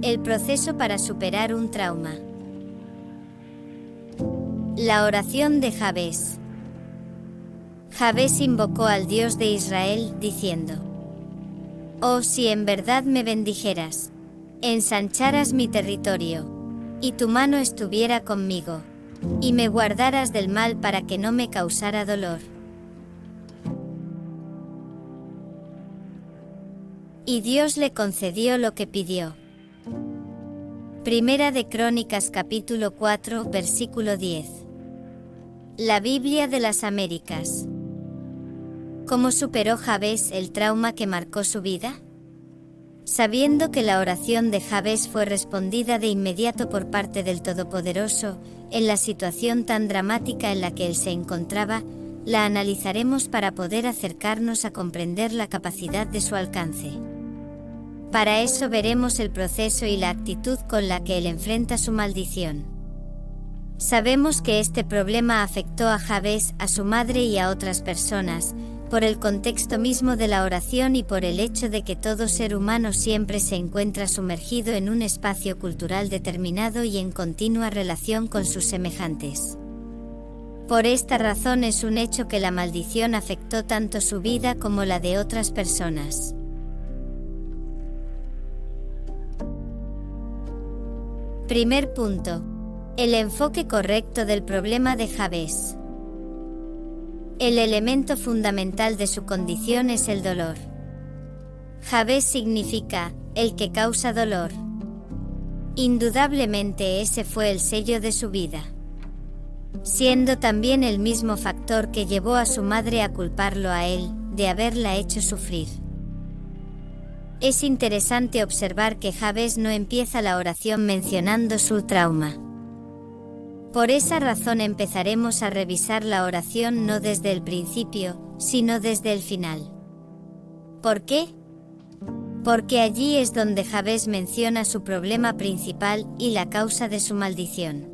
El proceso para superar un trauma. La oración de Jabes. Jabes invocó al Dios de Israel, diciendo: «Oh, si en verdad me bendijeras, ensancharas mi territorio, y tu mano estuviera conmigo, y me guardaras del mal para que no me causara dolor». Y Dios le concedió lo que pidió. Primera de Crónicas capítulo 4, versículo 10. La Biblia de las Américas. ¿Cómo superó Jabes el trauma que marcó su vida? Sabiendo que la oración de Jabes fue respondida de inmediato por parte del Todopoderoso, en la situación tan dramática en la que él se encontraba, la analizaremos para poder acercarnos a comprender la capacidad de su alcance. Para eso veremos el proceso y la actitud con la que él enfrenta su maldición. Sabemos que este problema afectó a Jabes, a su madre y a otras personas, por el contexto mismo de la oración y por el hecho de que todo ser humano siempre se encuentra sumergido en un espacio cultural determinado y en continua relación con sus semejantes. Por esta razón es un hecho que la maldición afectó tanto su vida como la de otras personas. Primer punto. El enfoque correcto del problema de Jabes. El elemento fundamental de su condición es el dolor. Jabes significa el que causa dolor. Indudablemente ese fue el sello de su vida, siendo también el mismo factor que llevó a su madre a culparlo a él, de haberla hecho sufrir. Es interesante observar que Jabes no empieza la oración mencionando su trauma. Por esa razón empezaremos a revisar la oración no desde el principio, sino desde el final. ¿Por qué? Porque allí es donde Jabes menciona su problema principal y la causa de su maldición.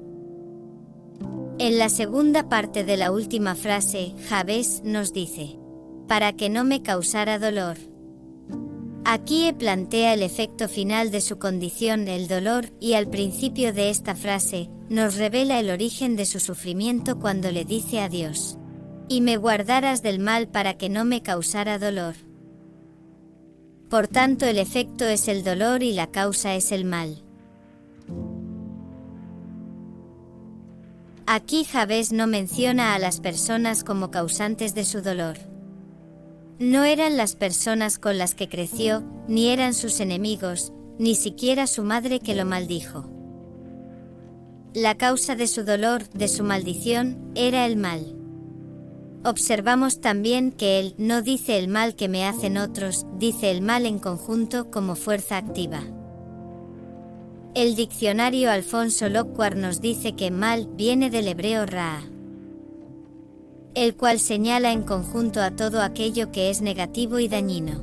En la segunda parte de la última frase, Jabes nos dice: «para que no me causara dolor». Aquí plantea el efecto final de su condición, el dolor, y al principio de esta frase, nos revela el origen de su sufrimiento cuando le dice a Dios: «y me guardaras del mal para que no me causara dolor». Por tanto, el efecto es el dolor y la causa es el mal. Aquí Jabes no menciona a las personas como causantes de su dolor. No eran las personas con las que creció, ni eran sus enemigos, ni siquiera su madre que lo maldijo. La causa de su dolor, de su maldición, era el mal. Observamos también que él no dice el mal que me hacen otros, dice el mal en conjunto como fuerza activa. El diccionario Alfonso Lockhart nos dice que mal viene del hebreo ra, el cual señala en conjunto a todo aquello que es negativo y dañino.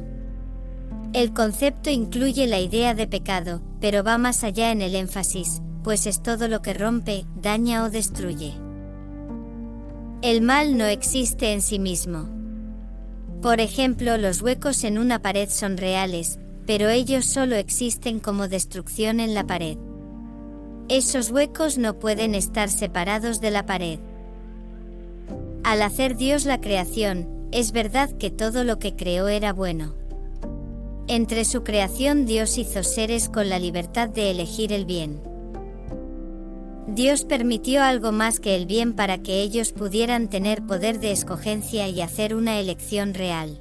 El concepto incluye la idea de pecado, pero va más allá en el énfasis, pues es todo lo que rompe, daña o destruye. El mal no existe en sí mismo. Por ejemplo, los huecos en una pared son reales, pero ellos solo existen como destrucción en la pared. Esos huecos no pueden estar separados de la pared. Al hacer Dios la creación, es verdad que todo lo que creó era bueno. Entre su creación Dios hizo seres con la libertad de elegir el bien. Dios permitió algo más que el bien para que ellos pudieran tener poder de escogencia y hacer una elección real.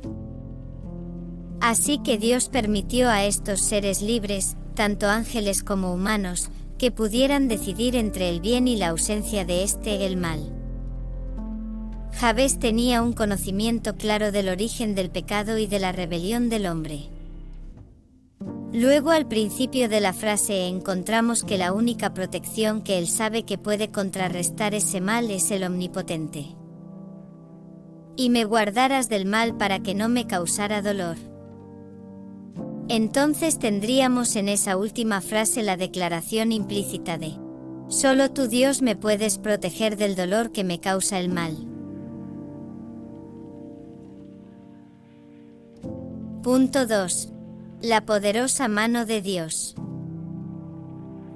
Así que Dios permitió a estos seres libres, tanto ángeles como humanos, que pudieran decidir entre el bien y la ausencia de el mal. Jabes tenía un conocimiento claro del origen del pecado y de la rebelión del hombre. Luego, al principio de la frase encontramos que la única protección que él sabe que puede contrarrestar ese mal es el Omnipotente. «Y me guardaras del mal para que no me causara dolor». Entonces tendríamos en esa última frase la declaración implícita de: «Solo tú, Dios, me puedes proteger del dolor que me causa el mal». Punto 2. La poderosa mano de Dios.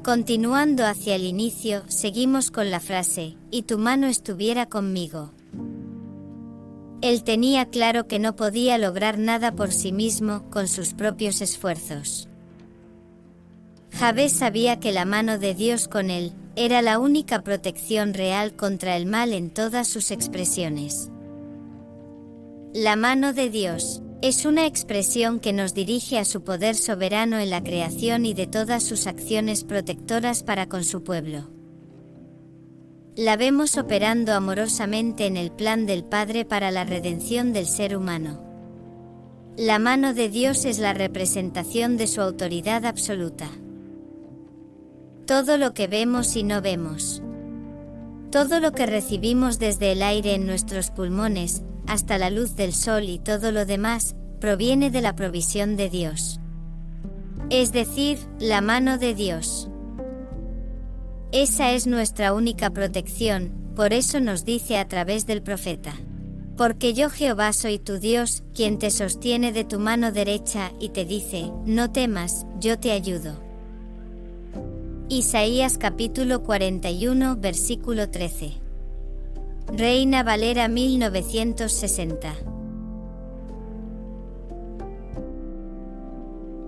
Continuando hacia el inicio, seguimos con la frase, y tu mano estuviera conmigo. Él tenía claro que no podía lograr nada por sí mismo, con sus propios esfuerzos. Jabez sabía que la mano de Dios con él era la única protección real contra el mal en todas sus expresiones. La mano de Dios es una expresión que nos dirige a su poder soberano en la creación y de todas sus acciones protectoras para con su pueblo. La vemos operando amorosamente en el plan del Padre para la redención del ser humano. La mano de Dios es la representación de su autoridad absoluta. Todo lo que vemos y no vemos, todo lo que recibimos desde el aire en nuestros pulmones, hasta la luz del sol y todo lo demás, proviene de la provisión de Dios. Es decir, la mano de Dios. Esa es nuestra única protección, por eso nos dice a través del profeta: porque yo Jehová soy tu Dios, quien te sostiene de tu mano derecha y te dice, no temas, yo te ayudo. Isaías capítulo 41, versículo 13. Reina Valera 1960.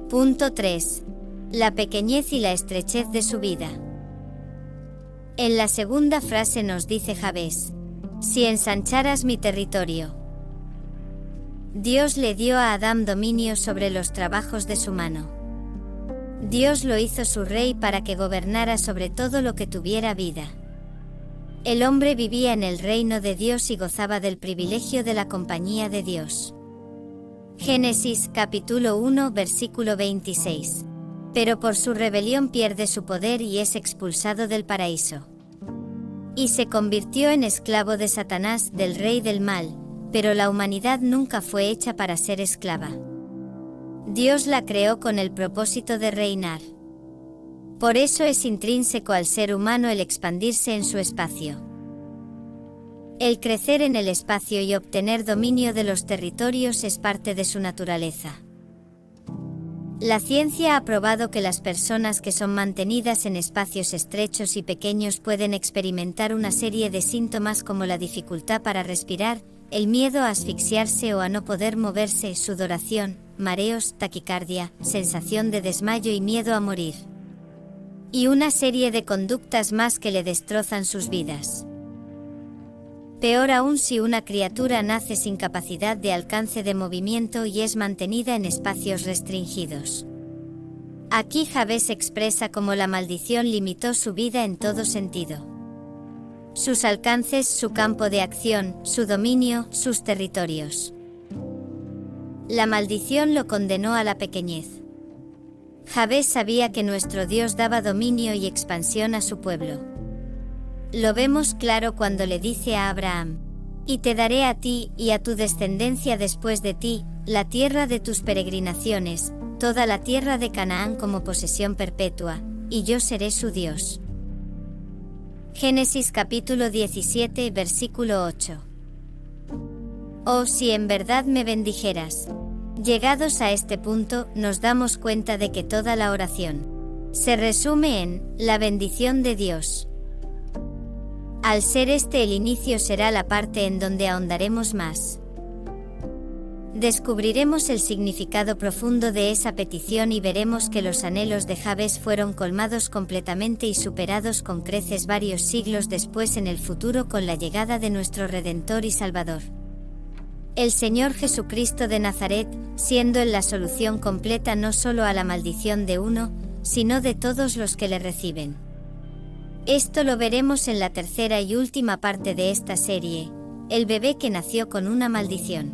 Punto 3. La pequeñez y la estrechez de su vida. En la segunda frase nos dice Jabez: si ensancharas mi territorio. Dios le dio a Adán dominio sobre los trabajos de su mano. Dios lo hizo su rey para que gobernara sobre todo lo que tuviera vida. El hombre vivía en el reino de Dios y gozaba del privilegio de la compañía de Dios. Génesis capítulo 1 versículo 26. Pero por su rebelión pierde su poder y es expulsado del paraíso. Y se convirtió en esclavo de Satanás, del rey del mal, pero la humanidad nunca fue hecha para ser esclava. Dios la creó con el propósito de reinar. Por eso es intrínseco al ser humano el expandirse en su espacio. El crecer en el espacio y obtener dominio de los territorios es parte de su naturaleza. La ciencia ha probado que las personas que son mantenidas en espacios estrechos y pequeños pueden experimentar una serie de síntomas como la dificultad para respirar, el miedo a asfixiarse o a no poder moverse, sudoración, mareos, taquicardia, sensación de desmayo y miedo a morir. Y una serie de conductas más que le destrozan sus vidas. Peor aún si una criatura nace sin capacidad de alcance de movimiento y es mantenida en espacios restringidos. Aquí Jabez expresa cómo la maldición limitó su vida en todo sentido. Sus alcances, su campo de acción, su dominio, sus territorios. La maldición lo condenó a la pequeñez. Jabez sabía que nuestro Dios daba dominio y expansión a su pueblo. Lo vemos claro cuando le dice a Abraham: y te daré a ti y a tu descendencia después de ti, la tierra de tus peregrinaciones, toda la tierra de Canaán como posesión perpetua, y yo seré su Dios. Génesis capítulo 17, versículo 8. Oh, si en verdad me bendijeras. Llegados a este punto, nos damos cuenta de que toda la oración se resume en la bendición de Dios. Al ser este el inicio, será la parte en donde ahondaremos más. Descubriremos el significado profundo de esa petición y veremos que los anhelos de Jabez fueron colmados completamente y superados con creces varios siglos después en el futuro con la llegada de nuestro Redentor y Salvador. El Señor Jesucristo de Nazaret, siendo Él la solución completa no solo a la maldición de uno, sino de todos los que le reciben. Esto lo veremos en la tercera y última parte de esta serie, el bebé que nació con una maldición.